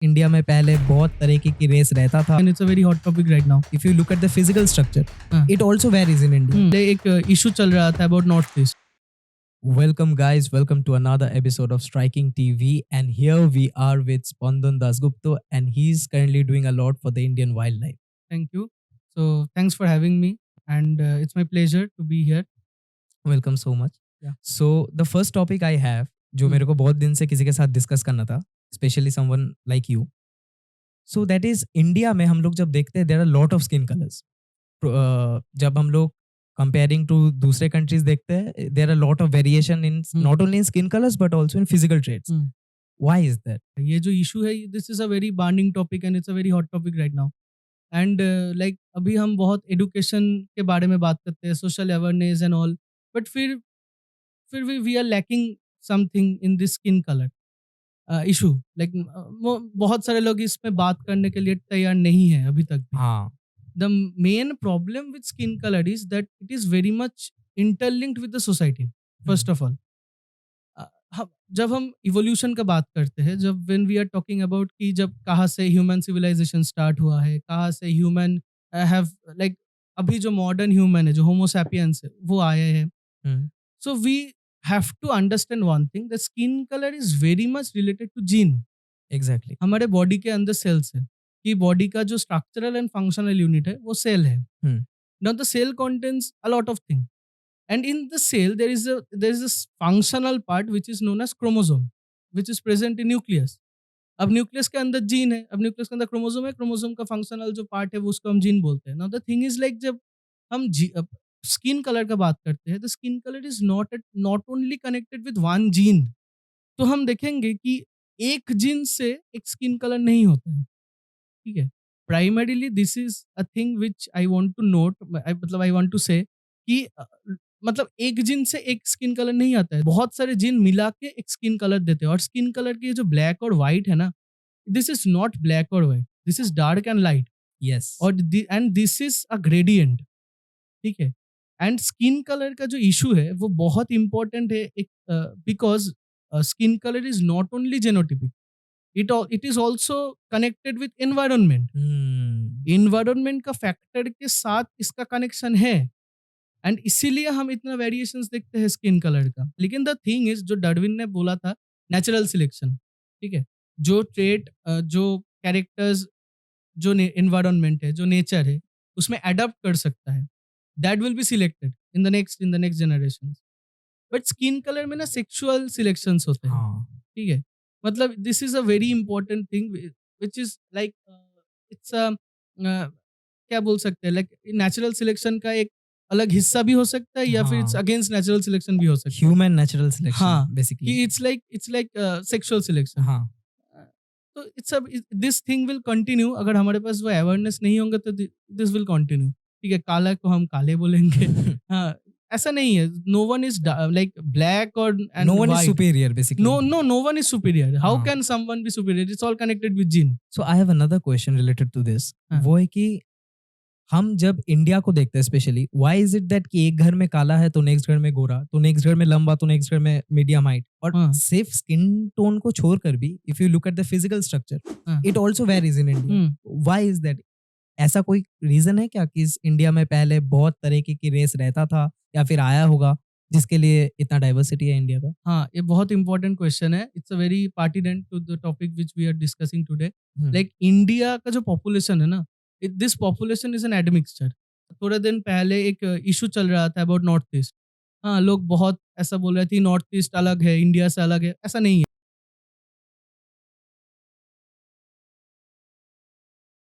India में पहले बहुत तरीके की रेस रहता था. and it's a very hot topic right now. If you look at the physical structure, हाँ. it also varies in India. एक इशू चल रहा था about North East. Welcome guys, welcome to another episode of Striking TV, and here we are with Spandan Dasgupta, and he's currently doing a lot for the Indian wildlife. Thank you. So thanks for having me, and it's my pleasure to be here. Welcome so much. Yeah. So the first topic I have, जो मेरे को बहुत दिन से किसी के साथ discuss करना था, specially someone like you. So that is India में हम लोग जब देखते हैं there are lot of skin colours. जब हम लोग कंपेयरिंग टू दूसरे कंट्रीज देखते हैं there are lot of variation in not only in skin colours but also in physical traits. Why is that? ये जो इशू है, this is a very burning topic and it's a very hot topic right now. And like अभी हम बहुत education के बारे में बात करते हैं, social awareness and all, but फिर we are lacking something in this skin colour issue. Like बहुत सारे लोग इस पे बात करने के लिए तैयार नहीं है अभी तक भी. हाँ. The main problem with skin color is that it is very much interlinked with the society. First of all, जब हम इवोल्यूशन का बात करते हैं, जब when we are talking about कि जब कहाँ से ह्यूमन सिविलाइजेशन स्टार्ट हुआ है, कहाँ से ह्यूमन हैव लाइक अभी जो मॉडर्न ह्यूमन है, जो होमो सैपियंस है, वो आए हैं. So we have to understand one thing, the skin colour is very much related to gene. Exactly. हमारे बॉडी के अंदर सेल्स है कि बॉडी का जो स्ट्रक्चरल एंड फंक्शनल यूनिट है वो सेल है. Now the cell contains a lot of thing, and in the cell there is a functional part which is known as chromosome, which is present in nucleus. अब nucleus के अंदर gene है, अब nucleus के अंदर chromosome है, chromosome का functional जो पार्ट है वो उसको हम जीन बोलते हैं. Now the thing is like जब हम स्किन कलर का बात करते हैं, the skin colour is not only connected with one gene. तो हम देखेंगे कि एक जीन से एक स्किन कलर नहीं होता है. ठीक है. Primarily this is a thing which I want to note, मतलब आई वांट टू से कि मतलब एक जिन से एक स्किन कलर नहीं आता है, बहुत सारे जिन मिला के एक स्किन कलर देते हैं. और स्किन कलर की जो ब्लैक और व्हाइट है ना, दिस इज नॉट ब्लैक और white, this is dark and light. Yes. और and this is a gradient. ठीक है. एंड स्किन कलर का जो इशू है वो बहुत इंपॉर्टेंट है, एक because skin colour is not only genotypic, it is also connected with environment. Environment का फैक्टर के साथ इसका कनेक्शन है, एंड इसीलिए हम इतना वेरिएशंस देखते हैं स्किन कलर का. लेकिन द थिंग इज, जो डार्विन ने बोला था, नेचुरल सिलेक्शन. ठीक है. जो ट्रेट, जो कैरेक्टर्स, जो एनवायरनमेंट है, जो नेचर है, उसमें अडॉप्ट कर सकता है, that will be selected in the next generation. But skin colour में ना सेक्सुअल सिलेक्शंस होते हैं. ठीक है. मतलब this is a very important thing which is like it's क्या बोल सकते हैं, लाइक नेचुरल सिलेक्शन का एक अलग हिस्सा भी हो सकता है, या फिर इट्स अगेंस्ट नेचुरल सिलेक्शन भी हो सकता है. Human natural selection. हाँ, basically it's like sexual selection. हाँ. तो it's this thing will continue. अगर हमारे पास वो अवेयरनेस नहीं होंगे तो दिस विल कंटिन्यू. ठीक है. काला को हम काले बोलेंगे. हाँ, ऐसा नहीं है. No one is like black और no one is superior basically. No one is superior. How can someone be superior? It's all connected with gene. So I have another question related to this. वो है कि हम जब India को देखते हैं specially, why is it that कि एक घर में काला है तो नेक्स्ट घर में गोरा, तो नेक्स्ट घर में लंबा, तो नेक्स्ट घर में मीडियम हाइट. और सिर्फ स्किन टोन को छोड़कर भी if you look at the physical structure, it also varies in India. Why is that? ऐसा कोई रीजन है क्या कि इंडिया में पहले बहुत तरीके की रेस रहता था या फिर आया होगा जिसके लिए इतना डाइवर्सिटी है इंडिया का? हाँ, ये बहुत इंपॉर्टेंट क्वेश्चन है. It's a very pertinent to the topic which we are discussing today. Like India का जो पॉपुलेशन है ना, this population is an admixture. थोड़े दिन पहले एक इशू चल रहा था अबाउट नॉर्थ ईस्ट. हाँ, लोग बहुत ऐसा बोल रहे थे नॉर्थ ईस्ट अलग है, इंडिया से अलग है. ऐसा नहीं है.